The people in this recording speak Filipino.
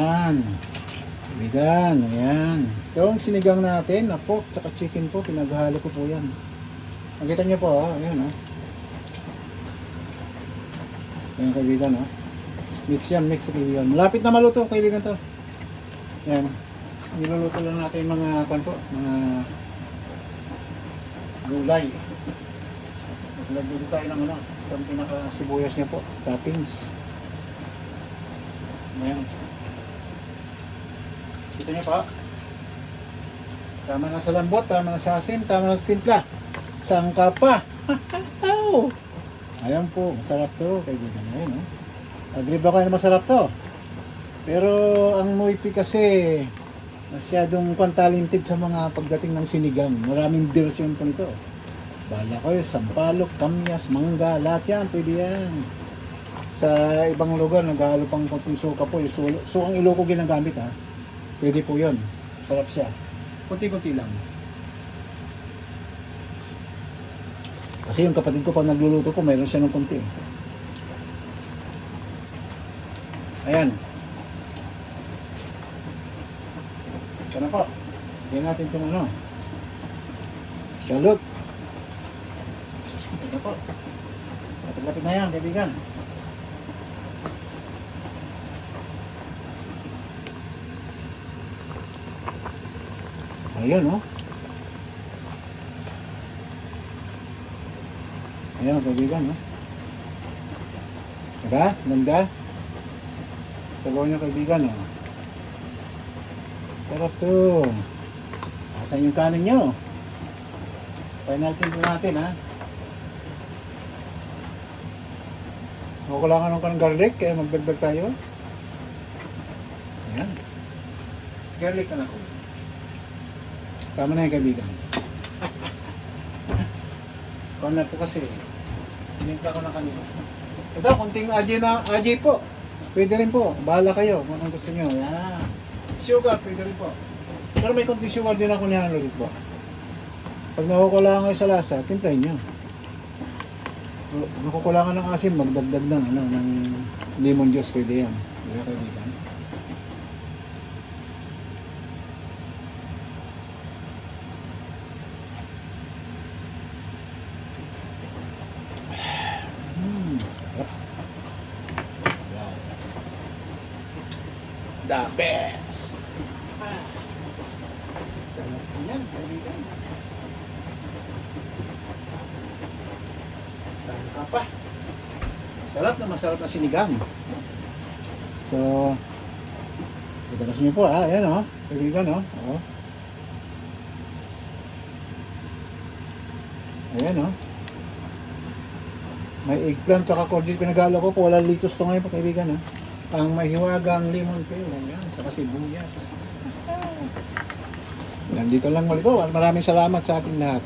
Yan. Kaibigan, ayan. Itong sinigang natin na pork tsaka chicken po, pinaghalo ko po yan. Nakita niyo po, ayan Ayan kaibigan, mix yan, mix kaibigan. Malapit na maluto kaibigan to. Ayan. Niluluto lang natin yung mga mga gulay. Naglagay dito tayo ng itong pinaka sibuyas niya po, toppings. Ayan. Kita niyo pa. Tama na sa lambot, tama na sa asin, tama na sa timpla. Sangka pa. Ayan po, masarap to kaibigan. Ayan Agree ba kayo na masarap to? Pero ang Nuipi kasi masyadong talented sa mga pagdating ng sinigang. Maraming version po nito. Bala ko sampalok, kamyas, mangga, lahat yan, pwede yan. Sa ibang lugar, naghahalo pang konting suka po. So ang Iloko ginagamit pwede po yun. Sarap siya. Kunti-kunti lang. Kasi yung kapatid ko pag nagluluto po, mayroon siya ng kunti. Ayan. Ito na po. Bigyan natin itong shallot. Ito po. Lapit-lapit na yan, kaibigan. Ayan Ayan kaibigan Diba? Ganda? Sabaw nyo kaibigan Sarap to. Asan yung kanin nyo? Penalty po natin Kukulangan ng garlic kaya magdagdag tayo. Ayan. Garlic na ako. Tama na yung kaibigan. Kung na po kasi Nimpla ko na kanina. Ito, konting AJ po. Pwede rin po. Bahala kayo kung anong gusto nyo. Yan. Sugar, pwede rin po. Pero may konting sugar din ako niyan ulit po. Pag nakukulangan kayo sa lasa, timplahin nyo. Nakukulangan ng asin, magdagdag ng lemon juice, pwede yan. Diba kaibigan? The best! Sarap yan, kaibigan. Sangka pa. Masarap na sinigang. So, ito kasi nyo po ayan kaibigan Ayan May eggplant tsaka cordial pinagalo ko. Wala litos to ngayon po kaibigan Ang mahiwagang lemon peel, yan, saka sibuyas. Nandito lang muli po. Maraming salamat sa ating lahat.